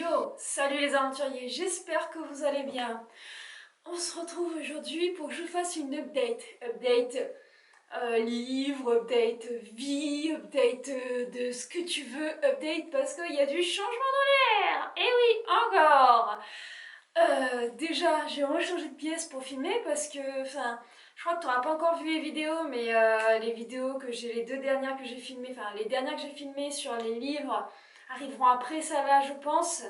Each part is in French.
Yo, salut les aventuriers, j'espère que vous allez bien. On se retrouve aujourd'hui pour que je fasse une update. Update livre, update vie, update de ce que tu veux, update parce qu'il y a du changement dans l'air. Et oui, encore. Déjà, j'ai vraiment changé de pièce pour filmer parce que, enfin, je crois que tu n'auras pas encore vu les vidéos, mais les vidéos que j'ai, les deux dernières que j'ai filmées, enfin les dernières que j'ai filmées sur les livres arriveront après ça là, je pense.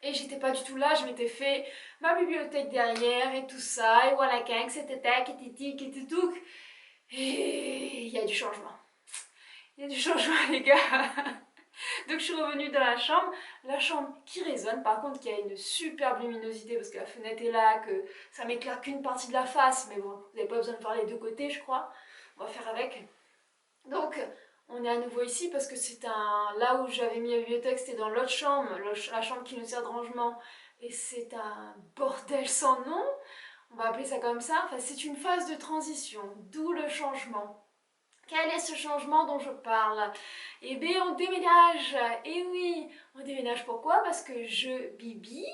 Et j'étais pas du tout là, je m'étais fait ma bibliothèque derrière et tout ça, et voilà, qu'un, c'était tac, et titi, et tout. Et il y a du changement. Il y a du changement, les gars. Donc je suis revenue dans la chambre qui résonne, par contre qui a une superbe luminosité parce que la fenêtre est là, que ça m'éclaire qu'une partie de la face, mais bon, vous n'avez pas besoin de voir les deux côtés, je crois. On va faire avec. Donc, on est à nouveau ici parce que c'est un... Là où j'avais mis la bibliothèque, c'était dans l'autre chambre, la chambre qui nous sert de rangement. Et c'est un bordel sans nom, on va appeler ça comme ça. Enfin, c'est une phase de transition, d'où le changement. Quel est ce changement dont je parle? Eh bien, on déménage. Et oui, on déménage pourquoi? Parce que Bibi,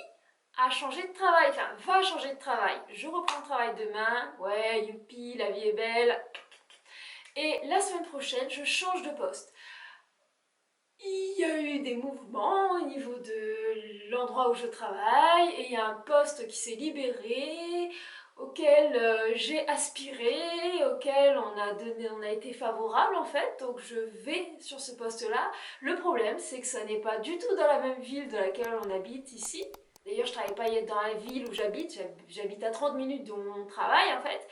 a changé de travail. Enfin, va changer de travail. Je reprends le travail demain. Ouais, youpi, la vie est belle. Et la semaine prochaine, je change de poste. Il y a eu des mouvements au niveau de l'endroit où je travaille et il y a un poste qui s'est libéré auquel j'ai aspiré, auquel on a été favorable en fait, donc je vais sur ce poste-là. Le problème, c'est que ça n'est pas du tout dans la même ville dans laquelle on habite ici. D'ailleurs, je travaille pas dans la ville où j'habite à 30 minutes de mon travail en fait.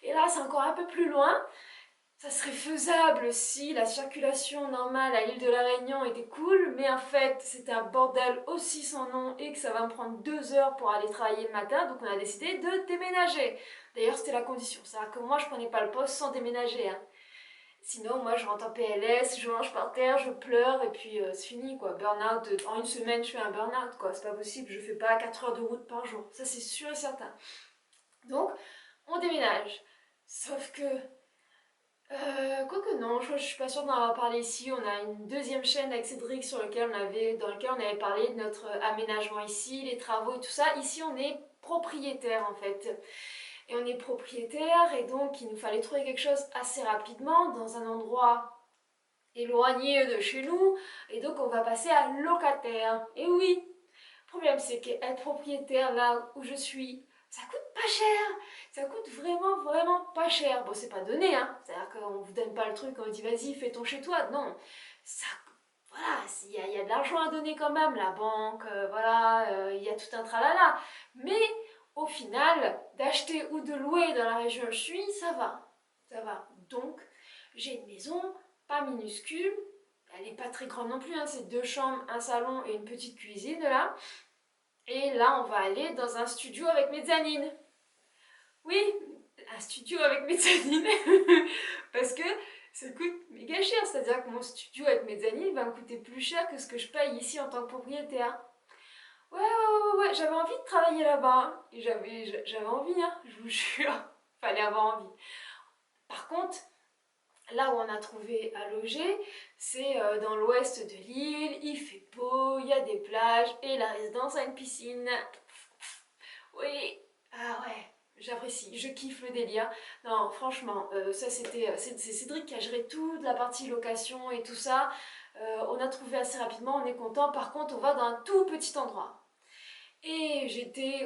Et là, c'est encore un peu plus loin. Ça serait faisable si la circulation normale à l'île de la Réunion était cool, mais en fait c'est un bordel aussi sans nom et que ça va me prendre 2 heures pour aller travailler le matin, donc on a décidé de déménager. D'ailleurs c'était la condition, c'est-à-dire que moi je prenais pas le poste sans déménager. Hein. Sinon moi je rentre en PLS, je mange par terre, je pleure et puis c'est fini quoi. Burn-out, en une semaine je fais un burn-out quoi, c'est pas possible, je fais pas 4 heures de route par jour, ça c'est sûr et certain. Donc on déménage, sauf que quoique non, je suis pas sûre d'en avoir parlé ici. On a une deuxième chaîne avec Cédric dans laquelle on avait parlé de notre aménagement ici, les travaux et tout ça. Ici, on est propriétaire en fait. Et on est propriétaire et donc il nous fallait trouver quelque chose assez rapidement dans un endroit éloigné de chez nous. Et donc on va passer à locataire. Et oui, le problème c'est qu'être propriétaire là où je suis, ça coûte pas cher, ça coûte vraiment vraiment pas cher. Bon c'est pas donné hein, c'est-à-dire qu'on vous donne pas le truc, on vous dit vas-y fais ton chez toi, non. Ça, voilà, il y a de l'argent à donner quand même, la banque, voilà, il y a tout un tralala. Mais au final, d'acheter ou de louer dans la région où je suis, ça va, ça va. Donc j'ai une maison pas minuscule, elle n'est pas très grande non plus, hein, c'est 2 chambres, un salon et une petite cuisine là. Et là, on va aller dans un studio avec mezzanine. Oui, un studio avec mezzanine. Parce que ça coûte méga cher. C'est-à-dire que mon studio avec mezzanine va me coûter plus cher que ce que je paye ici en tant que propriétaire. Ouais, j'avais envie de travailler là-bas. Et j'avais envie, hein, je vous jure. Fallait avoir envie. Par contre, là où on a trouvé à loger, c'est dans l'ouest de l'île, il fait beau, il y a des plages et la résidence a une piscine. Oui, ah ouais, j'apprécie, je kiffe le délire. Non, franchement, ça c'est Cédric qui a géré toute la partie location et tout ça. On a trouvé assez rapidement, on est content. Par contre, on va dans un tout petit endroit. Et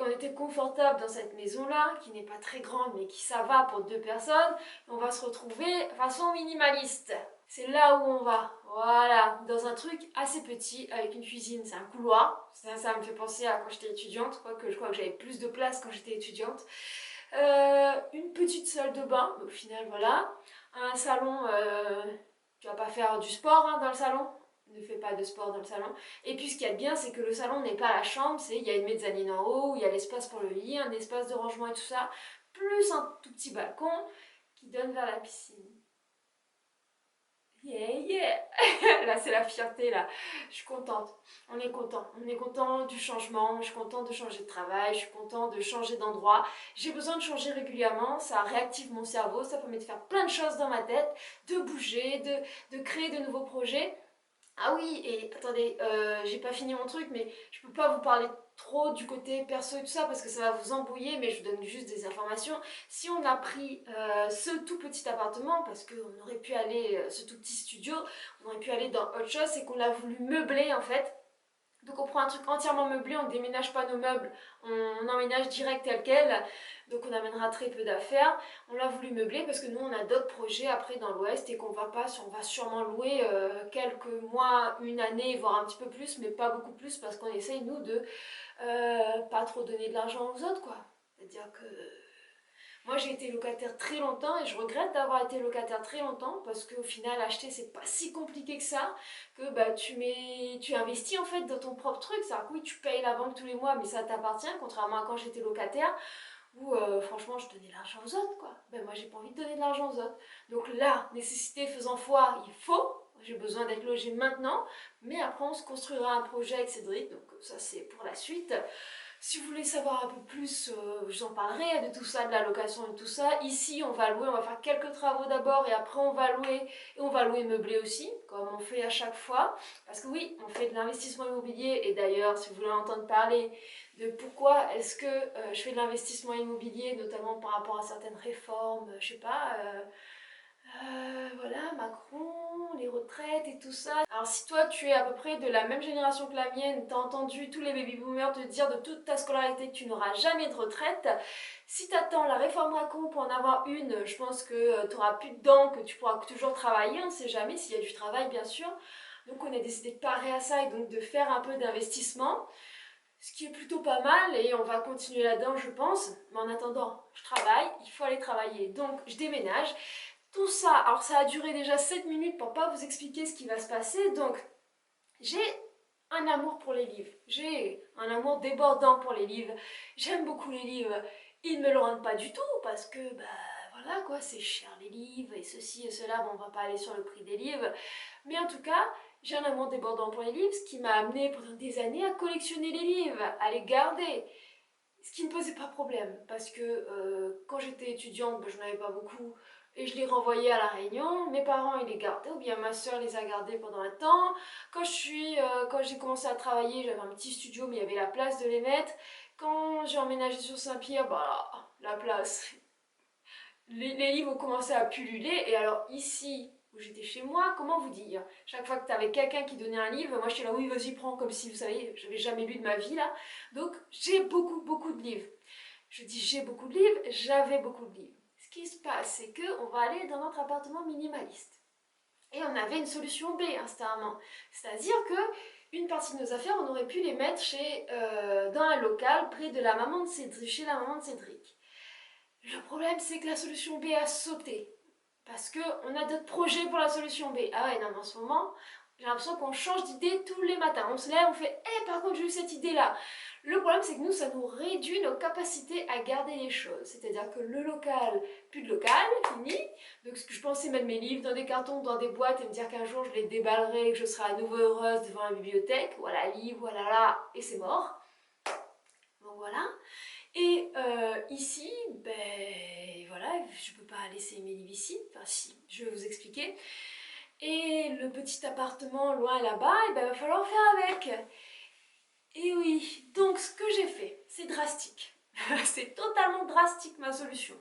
on était confortable dans cette maison-là, qui n'est pas très grande, mais qui ça va pour 2 personnes. On va se retrouver façon minimaliste. C'est là où on va. Voilà, dans un truc assez petit, avec une cuisine, c'est un couloir. Ça me fait penser à quand j'étais étudiante, quoique je crois que j'avais plus de place quand j'étais étudiante. Une petite salle de bain, au final voilà. Un salon, tu vas pas faire du sport hein, dans le salon, ne fais pas de sport dans le salon. Et puis ce qu'il y a de bien, c'est que le salon n'est pas la chambre, il y a une mezzanine en haut, où il y a l'espace pour le lit, un espace de rangement et tout ça, plus un tout petit balcon qui donne vers la piscine. Yeah, yeah. Là, c'est la fierté, là. Je suis contente. On est content. On est content du changement. Je suis contente de changer de travail. Je suis contente de changer d'endroit. J'ai besoin de changer régulièrement. Ça réactive mon cerveau. Ça permet de faire plein de choses dans ma tête, de bouger, de créer de nouveaux projets. Ah oui, et attendez, j'ai pas fini mon truc, mais je peux pas vous parler trop du côté perso et tout ça parce que ça va vous embrouiller, mais je vous donne juste des informations. Si on a pris ce tout petit appartement, parce qu'on aurait pu aller, ce tout petit studio, on aurait pu aller dans autre chose, c'est qu'on l'a voulu meubler en fait. Donc on prend un truc entièrement meublé, on ne déménage pas nos meubles, on emménage direct tel quel, donc on amènera très peu d'affaires. On l'a voulu meubler parce que nous on a d'autres projets après dans l'Ouest et qu'on va pas, on va sûrement louer quelques mois, une année, voire un petit peu plus, mais pas beaucoup plus parce qu'on essaye nous de pas trop donner de l'argent aux autres quoi. C'est-à-dire que moi j'ai été locataire très longtemps et je regrette d'avoir été locataire très longtemps parce qu'au final acheter c'est pas si compliqué que ça, que bah, tu investis en fait dans ton propre truc, c'est-à-dire que oui tu payes la banque tous les mois mais ça t'appartient, contrairement à quand j'étais locataire où franchement je donnais l'argent aux autres quoi. Ben moi j'ai pas envie de donner de l'argent aux autres. Donc là, nécessité faisant foi, il faut, j'ai besoin d'être logée maintenant, mais après on se construira un projet avec Cédric, donc ça c'est pour la suite. Si vous voulez savoir un peu plus, je vous en parlerai de tout ça, de la location et tout ça. Ici, on va louer, on va faire quelques travaux d'abord et après on va louer. Et on va louer meublé aussi, comme on fait à chaque fois. Parce que oui, on fait de l'investissement immobilier. Et d'ailleurs, si vous voulez entendre parler de pourquoi est-ce que je fais de l'investissement immobilier, notamment par rapport à certaines réformes, je sais pas, voilà, Macron, les retraites et tout ça. Alors si toi tu es à peu près de la même génération que la mienne, t'as entendu tous les baby boomers te dire de toute ta scolarité que tu n'auras jamais de retraite, si t'attends la réforme Macron pour en avoir une, je pense que tu n'auras plus de dents, que tu pourras toujours travailler, on ne sait jamais s'il y a du travail bien sûr. Donc on a décidé de parer à ça et donc de faire un peu d'investissement, ce qui est plutôt pas mal et on va continuer là-dedans je pense. Mais en attendant, je travaille, il faut aller travailler, donc je déménage. Tout ça, alors ça a duré déjà 7 minutes pour pas vous expliquer ce qui va se passer, donc j'ai un amour pour les livres, j'ai un amour débordant pour les livres, j'aime beaucoup les livres, ils ne me le rendent pas du tout parce que bah voilà quoi, c'est cher les livres et ceci et cela, bon on va pas aller sur le prix des livres, mais en tout cas j'ai un amour débordant pour les livres, ce qui m'a amené pendant des années à collectionner les livres, à les garder. Ce qui ne posait pas problème, parce que quand j'étais étudiante, ben, je n'en avais pas beaucoup, et je les renvoyais à la Réunion. Mes parents, ils les gardaient, ou bien ma soeur les a gardés pendant un temps. Quand j'ai commencé à travailler, j'avais un petit studio, mais il y avait la place de les mettre. Quand j'ai emménagé sur Saint-Pierre, bah la place. Les livres ont commencé à pulluler, et alors ici, où j'étais chez moi, comment vous dire? Chaque fois que tu avais quelqu'un qui donnait un livre, moi j'étais là, oui, vas-y, prends, comme si, vous savez, j'avais jamais lu de ma vie là. Donc j'ai beaucoup, beaucoup de livres. Je dis j'ai beaucoup de livres, j'avais beaucoup de livres. Ce qui se passe, c'est qu'on va aller dans notre appartement minimaliste. Et on avait une solution B, hein, c'était un moment. C'est-à-dire que une partie de nos affaires, on aurait pu les mettre dans un local près de la maman de Cédric, chez la maman de Cédric. Le problème, c'est que la solution B a sauté. Parce qu'on a d'autres projets pour la solution B. Ah ouais, non, mais en ce moment, j'ai l'impression qu'on change d'idée tous les matins. On se lève, on fait « Eh, par contre, j'ai eu cette idée-là ». Le problème, c'est que nous, ça nous réduit nos capacités à garder les choses. C'est-à-dire que le local, plus de local, fini. Donc, ce que je pensais mettre mes livres dans des cartons, dans des boîtes et me dire qu'un jour, je les déballerai et que je serai à nouveau heureuse devant la bibliothèque. Voilà, livre, voilà là, et c'est mort. Donc voilà. Et ici, ben voilà, je peux pas laisser mes livres ici, enfin si, je vais vous expliquer. Et le petit appartement loin là-bas, il ben, va falloir faire avec. Et oui, donc ce que j'ai fait, c'est drastique. C'est totalement drastique ma solution.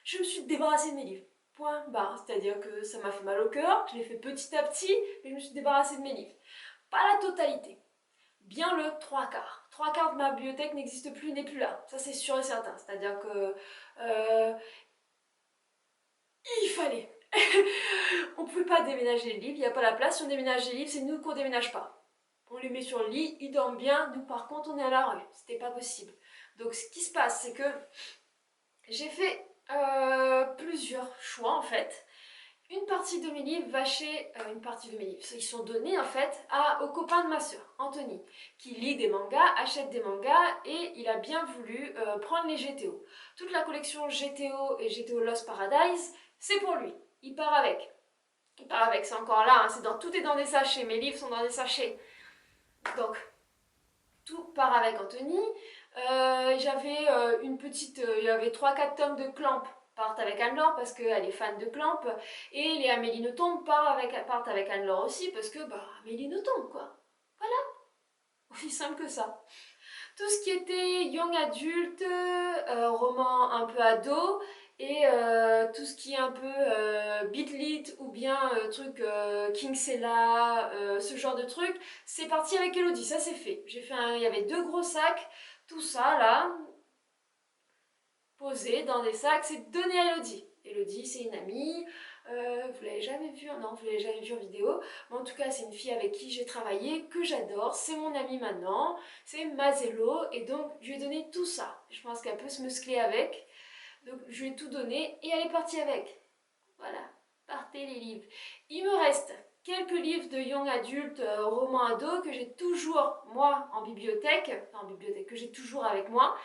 Je me suis débarrassée de mes livres. Point barre. C'est-à-dire que ça m'a fait mal au cœur, je l'ai fait petit à petit, mais je me suis débarrassée de mes livres. Pas la totalité. Bien le trois quarts. Trois quarts de ma bibliothèque n'existe plus, n'est plus là. Ça c'est sûr et certain. C'est-à-dire que il fallait. On ne pouvait pas déménager les livres, il n'y a pas la place. Si on déménage les livres, c'est nous qu'on déménage pas. On les met sur le lit, ils dorment bien. Nous par contre, on est à la rue. C'était pas possible. Donc ce qui se passe, c'est que j'ai fait plusieurs choix en fait. Une partie de mes livres va chez... une partie de mes livres, ils sont donnés en fait au copain de ma soeur, Anthony, qui lit des mangas, achète des mangas et il a bien voulu prendre les GTO. Toute la collection GTO et GTO Lost Paradise, c'est pour lui. Il part avec. Il part avec, c'est encore là, hein, tout est dans des sachets, mes livres sont dans des sachets. Donc, tout part avec Anthony. J'avais une petite... il y avait 3-4 tomes de Clamp partent avec Anne-Laure parce qu'elle est fan de Clamp, et les Amélie Nothomb partent avec Anne-Laure aussi parce que, bah, Amélie Nothomb, quoi. Voilà, aussi simple que ça. Tout ce qui était young adulte, roman un peu ado, et tout ce qui est un peu beat lit ou bien truc Kinsella, ce genre de truc, c'est parti avec Elodie, ça c'est fait. Il y avait 2 gros sacs, tout ça là, posé dans des sacs, c'est donné à Elodie. Elodie, c'est une amie, vous l'avez jamais vue, non, vous l'avez jamais vue en vidéo, mais en tout cas, c'est une fille avec qui j'ai travaillé, que j'adore, c'est mon amie maintenant, c'est Mazello, et donc je lui ai donné tout ça. Je pense qu'elle peut se muscler avec, donc je lui ai tout donné, et elle est partie avec. Voilà, partez les livres. Il me reste quelques livres de young adulte, romans ados, que j'ai toujours, moi, en bibliothèque, que j'ai toujours avec moi,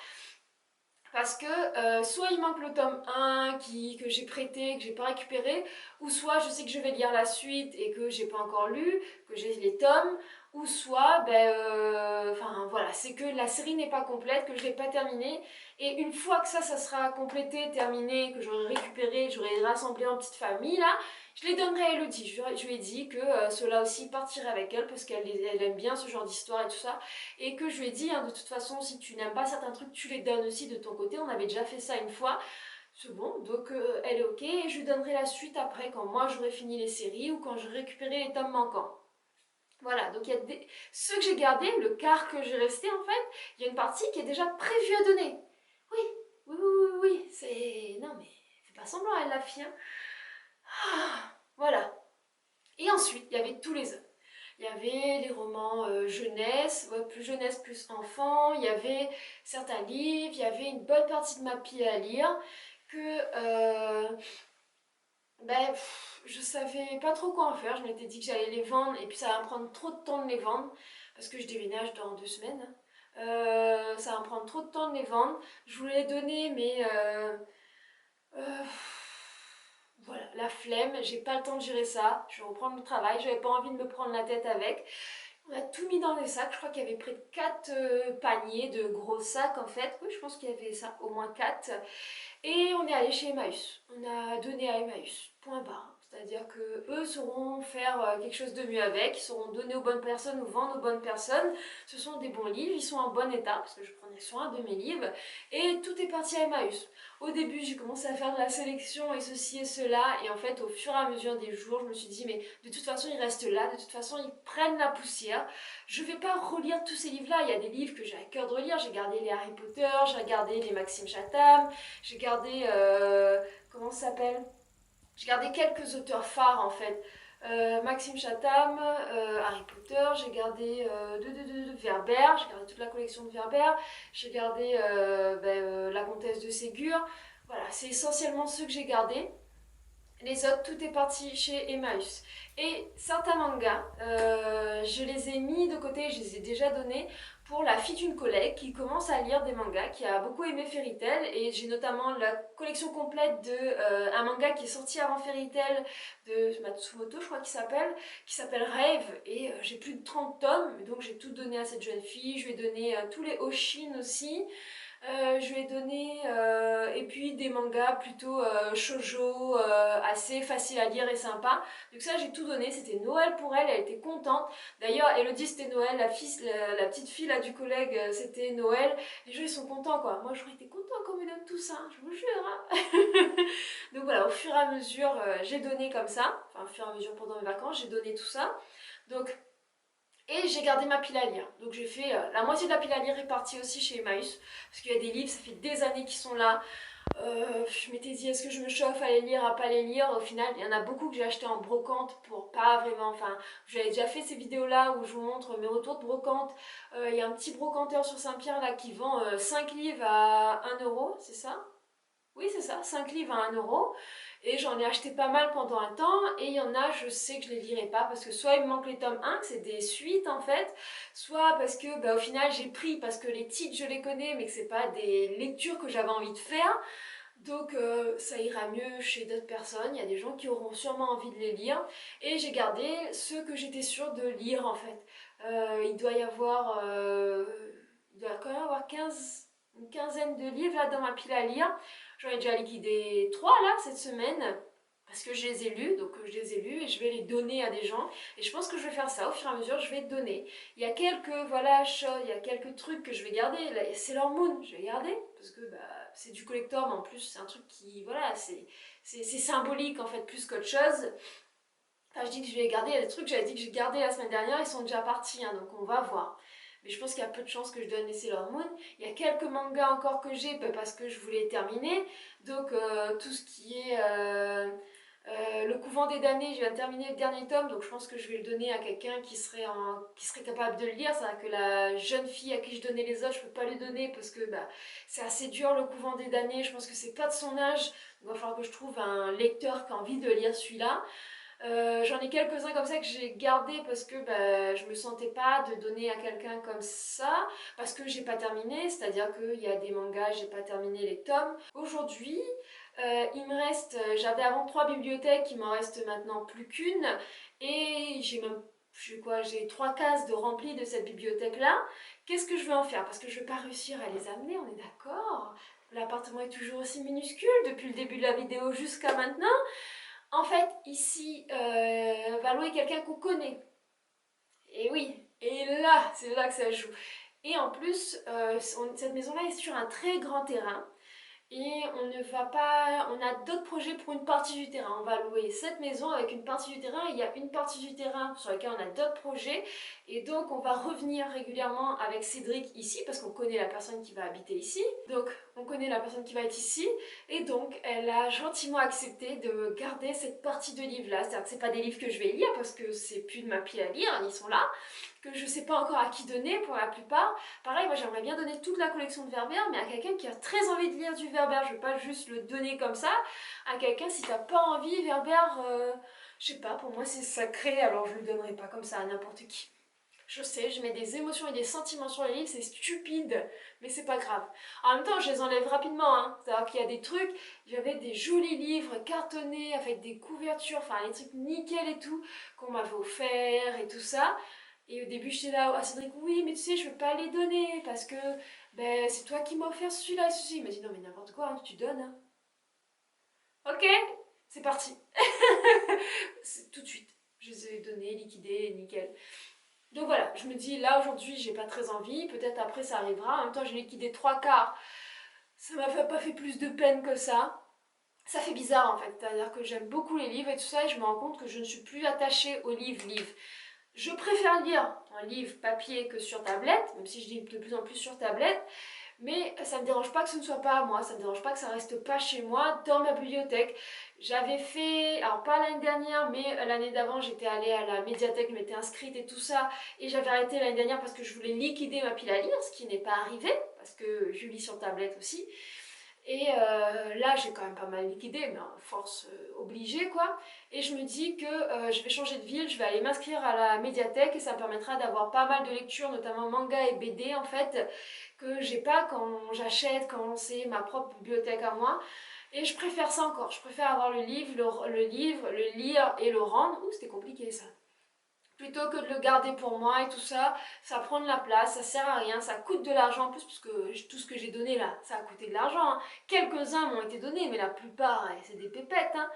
parce que soit il manque le tome 1 que j'ai prêté, que j'ai pas récupéré, ou soit je sais que je vais lire la suite et que j'ai pas encore lu, que j'ai les tomes, ou soit, enfin voilà, c'est que la série n'est pas complète, que je l'ai pas terminée, et une fois que ça sera complété, terminé, que j'aurai récupéré, j'aurai rassemblé en petite famille là, je les donnerai à Elodie. Je lui ai dit que ceux-là aussi partiraient avec elle parce qu'elle aime bien ce genre d'histoire et tout ça. Et que je lui ai dit, hein, de toute façon, si tu n'aimes pas certains trucs, tu les donnes aussi de ton côté. On avait déjà fait ça une fois. C'est bon, donc elle est ok. Et je lui donnerai la suite après quand moi j'aurai fini les séries ou quand j'aurai récupéré les tomes manquants. Voilà, donc il y a ceux que j'ai gardés, le quart que j'ai resté en fait, il y a une partie qui est déjà prévue à donner. Oui, oui, oui, oui, oui, c'est... Non mais, fais pas semblant, elle la fille. Hein. Ah, voilà. Et ensuite, il y avait tous les autres. Il y avait les romans jeunesse, ouais, plus jeunesse, plus enfant, il y avait certains livres, il y avait une bonne partie de ma pile à lire que je savais pas trop quoi en faire. Je m'étais dit que j'allais les vendre et puis ça va me prendre trop de temps de les vendre parce que je déménage dans 2 semaines. Ça va me prendre trop de temps de les vendre. Je voulais les donner mais euh, voilà, la flemme, j'ai pas le temps de gérer ça. Je vais reprendre le travail, j'avais pas envie de me prendre la tête avec. On a tout mis dans des sacs, je crois qu'il y avait près de 4 paniers de gros sacs en fait. Oui, je pense qu'il y avait ça, au moins 4. Et on est allé chez Emmaüs. On a donné à Emmaüs, point barre. C'est-à-dire que eux sauront faire quelque chose de mieux avec, ils sauront donner aux bonnes personnes ou vendre aux bonnes personnes. Ce sont des bons livres, ils sont en bon état parce que je prenais soin de mes livres et tout est parti à Emmaüs. Au début, j'ai commencé à faire de la sélection et ceci et cela et en fait, au fur et à mesure des jours, je me suis dit mais de toute façon, ils restent là, de toute façon, ils prennent la poussière. Je vais pas relire tous ces livres-là, il y a des livres que j'ai à cœur de relire, j'ai gardé les Harry Potter, j'ai gardé les Maxime Chatham, j'ai gardé, comment ça s'appelle? J'ai gardé quelques auteurs phares en fait. Maxime Chatham, Harry Potter, j'ai gardé de Werber, j'ai gardé toute la collection de Werber, j'ai gardé la comtesse de Ségur. Voilà, c'est essentiellement ceux que j'ai gardés. Les autres, tout est parti chez Emmaüs. Et certains mangas, je les ai mis de côté, je les ai déjà donnés pour la fille d'une collègue qui commence à lire des mangas, qui a beaucoup aimé Fairy Tail. Et j'ai notamment la collection complète de un manga qui est sorti avant Fairy Tail de Matsumoto, je crois qui s'appelle Rave. Et j'ai plus de 30 tomes, donc j'ai tout donné à cette jeune fille. Je lui ai donné tous les Oshin aussi. Je lui ai donné et puis des mangas plutôt shoujo, assez faciles à lire et sympa. Donc ça j'ai tout donné, c'était Noël pour elle, elle était contente. D'ailleurs Elodie c'était Noël, la petite fille là du collègue c'était Noël. Les gens ils sont contents quoi. Moi j'aurais été contente qu'on me donne tout ça, je vous jure. Hein. Donc voilà, au fur et à mesure j'ai donné comme ça, enfin au fur et à mesure pendant mes vacances j'ai donné tout ça. Donc et j'ai gardé ma pile à lire. Donc j'ai fait la moitié de la pile à lire est partie aussi chez Emmaüs. Parce qu'il y a des livres, ça fait des années qu'ils sont là. Je m'étais dit est-ce que je me chauffe à les lire, à pas les lire. Au final, il y en a beaucoup que j'ai acheté en brocante pour pas vraiment. Enfin, j'avais déjà fait ces vidéos là où je vous montre mes retours de brocante. Il y a un petit brocanteur sur Saint-Pierre là qui vend 5 livres à 1 euro, c'est ça? Oui, c'est ça, 5 livres à 1 euro. Et j'en ai acheté pas mal pendant un temps. Et il y en a, je sais que je les lirai pas parce que soit il me manque les tomes 1, que c'est des suites en fait, soit parce que au final j'ai pris parce que les titres je les connais mais que c'est pas des lectures que j'avais envie de faire. Donc ça ira mieux chez d'autres personnes. Il y a des gens qui auront sûrement envie de les lire. Et j'ai gardé ceux que j'étais sûre de lire en fait. Il doit quand même avoir 15. une quinzaine de livres là dans ma pile à lire. J'en ai déjà liquidé 3 là cette semaine. Parce que je les ai lus, donc je les ai lus et je vais les donner à des gens. Et je pense que je vais faire ça, au fur et à mesure, je vais donner. Il y a quelques, voilà, choses, il y a quelques trucs que je vais garder. Sailor Moon, je vais garder, parce que bah, c'est du collector, mais en plus c'est un truc qui, voilà, c'est symbolique en fait, plus qu'autre chose. Enfin, je dis que je vais les garder, il y a des trucs que j'avais dit que j'ai gardé la semaine dernière, ils sont déjà partis, hein, donc on va voir. Mais je pense qu'il y a peu de chances que je donne les Sailor Moon. Il y a quelques mangas encore que j'ai, bah, parce que je voulais les terminer. Donc tout ce qui est... le couvent des damnés, je viens de terminer le dernier tome, donc je pense que je vais le donner à quelqu'un qui serait capable de le lire. C'est vrai que la jeune fille à qui je donnais les autres, je peux pas lui donner parce que bah, c'est assez dur le couvent des damnés, je pense que c'est pas de son âge. Il va falloir que je trouve un lecteur qui a envie de lire celui-là. J'en ai quelques-uns comme ça que j'ai gardé parce que bah, je me sentais pas de donner à quelqu'un comme ça parce que j'ai pas terminé, c'est-à-dire qu'il y a des mangas, j'ai pas terminé les tomes. Aujourd'hui, il me reste, j'avais avant 3 bibliothèques, il m'en reste maintenant plus qu'une et j'ai même, je sais quoi, j'ai 3 cases de remplies de cette bibliothèque-là. Qu'est-ce que je vais en faire? Parce que je vais pas réussir à les amener, on est d'accord? L'appartement est toujours aussi minuscule depuis le début de la vidéo jusqu'à maintenant. En fait, ici, va louer quelqu'un qu'on connaît. Et oui, et là, c'est là que ça joue. Et en plus, cette maison-là est sur un très grand terrain. Et on ne va pas, on a d'autres projets pour une partie du terrain. On va louer cette maison avec une partie du terrain. Il y a une partie du terrain sur laquelle on a d'autres projets. Et donc on va revenir régulièrement avec Cédric ici parce qu'on connaît la personne qui va habiter ici. Donc on connaît la personne qui va être ici. Et donc elle a gentiment accepté de garder cette partie de livres là. C'est-à-dire que c'est pas des livres que je vais lire parce que c'est plus de ma pile à lire, ils sont là. Que je sais pas encore à qui donner pour la plupart. Pareil, moi j'aimerais bien donner toute la collection de Werber, mais à quelqu'un qui a très envie de lire du Werber. Je veux pas juste le donner comme ça à quelqu'un si t'as pas envie. Werber, je sais pas, pour moi c'est sacré, alors je le donnerai pas comme ça à n'importe qui. Je sais, je mets des émotions et des sentiments sur les livres, c'est stupide, mais c'est pas grave. En même temps, je les enlève rapidement, hein. C'est-à-dire qu'il y a des trucs, j'avais des jolis livres cartonnés avec des couvertures, enfin les trucs nickel et tout, qu'on m'avait offert et tout ça. Et au début, j'étais là, ah Cédric, oui, mais tu sais, je veux pas les donner parce que ben, c'est toi qui m'as offert celui-là et ceci. Il m'a dit, non, mais n'importe quoi, hein, tu donnes. Hein. Ok, c'est parti. Tout de suite. Je les ai donnés, liquidés, nickel. Donc voilà, je me dis, là aujourd'hui, j'ai pas très envie. Peut-être après, ça arrivera. En même temps, j'ai liquidé 3 quarts. Ça m'a pas fait plus de peine que ça. Ça fait bizarre en fait. C'est-à-dire que j'aime beaucoup les livres et tout ça. Et je me rends compte que je ne suis plus attachée aux livres. Je préfère lire un livre papier que sur tablette, même si je lis de plus en plus sur tablette, mais ça ne me dérange pas que ce ne soit pas à moi, ça ne me dérange pas que ça reste pas chez moi, dans ma bibliothèque. J'avais fait, alors pas l'année dernière, mais l'année d'avant, j'étais allée à la médiathèque, je m'étais inscrite et tout ça, et j'avais arrêté l'année dernière parce que je voulais liquider ma pile à lire, ce qui n'est pas arrivé, parce que je lis sur tablette aussi. Et là, j'ai quand même pas mal liquidé, mais en force obligée, quoi. Et je me dis que je vais changer de ville, je vais aller m'inscrire à la médiathèque et ça me permettra d'avoir pas mal de lectures, notamment manga et BD, en fait, que j'ai pas quand j'achète, quand c'est ma propre bibliothèque à moi. Et je préfère ça encore, je préfère avoir le livre, le lire et le rendre. Ouh, c'était compliqué ça. Plutôt que de le garder pour moi et tout ça, ça prend de la place, ça sert à rien, ça coûte de l'argent en plus, puisque tout ce que j'ai donné là, ça a coûté de l'argent. Hein. Quelques-uns m'ont été donnés, mais la plupart, c'est des pépettes. Hein.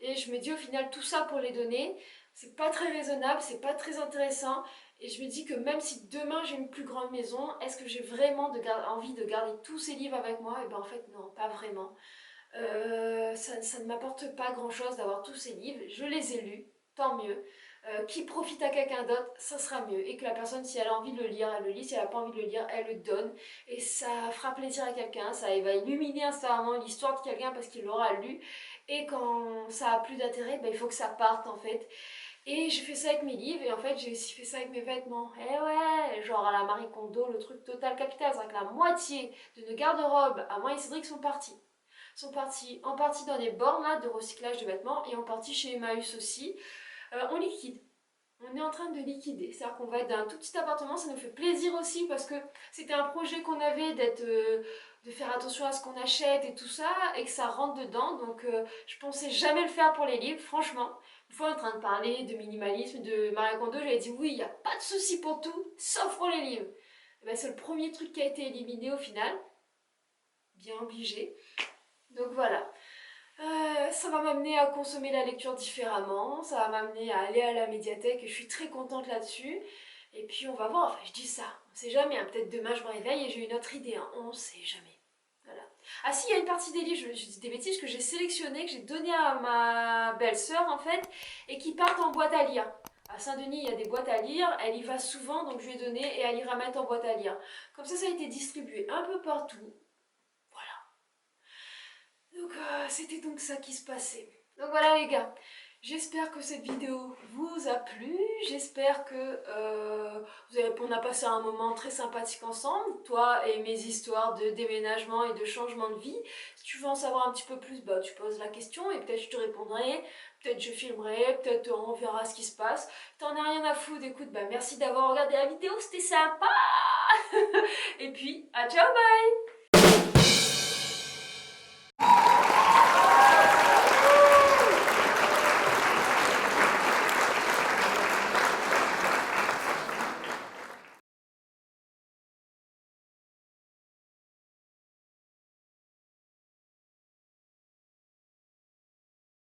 Et je me dis au final, tout ça pour les donner, c'est pas très raisonnable, c'est pas très intéressant. Et je me dis que même si demain j'ai une plus grande maison, est-ce que j'ai vraiment envie de garder tous ces livres avec moi? Et ben en fait non, pas vraiment. Ça ne m'apporte pas grand-chose d'avoir tous ces livres, je les ai lus, tant mieux. Qui profite à quelqu'un d'autre, ça sera mieux. Et que la personne, si elle a envie de le lire, elle le lit. Si elle n'a pas envie de le lire, elle le donne. Et ça fera plaisir à quelqu'un. Ça va illuminer instantanément l'histoire de quelqu'un parce qu'il l'aura lu. Et quand ça a plus d'intérêt, ben, il faut que ça parte en fait. Et j'ai fait ça avec mes livres. Et en fait, j'ai aussi fait ça avec mes vêtements. Eh ouais, genre à la Marie Kondo, le truc total capital. C'est-à-dire que la moitié de nos garde-robes, à moi et Cédric, sont partis en partie dans des bornes là, de recyclage de vêtements et en partie chez Emmaüs aussi. On liquide. On est en train de liquider. C'est-à-dire qu'on va être dans un tout petit appartement. Ça nous fait plaisir aussi parce que c'était un projet qu'on avait de faire attention à ce qu'on achète et tout ça et que ça rentre dedans. Donc je pensais jamais le faire pour les livres, franchement. Une fois en train de parler de minimalisme, de Marie Kondo, j'avais dit oui, il n'y a pas de souci pour tout, sauf pour les livres. Et ben, c'est le premier truc qui a été éliminé au final. bien obligée. Donc voilà. Ça va m'amener à consommer la lecture différemment, ça va m'amener à aller à la médiathèque et je suis très contente là-dessus. Et puis on va voir, enfin je dis ça, on sait jamais, hein, peut-être demain je me réveille et j'ai une autre idée, hein, on sait jamais. Voilà. Ah si, il y a une partie des livres, je dis des bêtises, que j'ai sélectionné, que j'ai donné à ma belle-sœur en fait, et qui partent en boîte à lire. À Saint-Denis, il y a des boîtes à lire, elle y va souvent, donc je lui ai donné et elle ira mettre en boîte à lire. Comme ça a été distribué un peu partout. Donc c'était donc ça qui se passait. Donc voilà les gars, j'espère que cette vidéo vous a plu, j'espère que on a passé un moment très sympathique ensemble, toi et mes histoires de déménagement et de changement de vie. Si tu veux en savoir un petit peu plus, bah, tu poses la question et peut-être je te répondrai, peut-être je filmerai, peut-être on verra ce qui se passe. T'en as rien à foutre, écoute, bah merci d'avoir regardé la vidéo, c'était sympa. Et puis, à ciao, bye.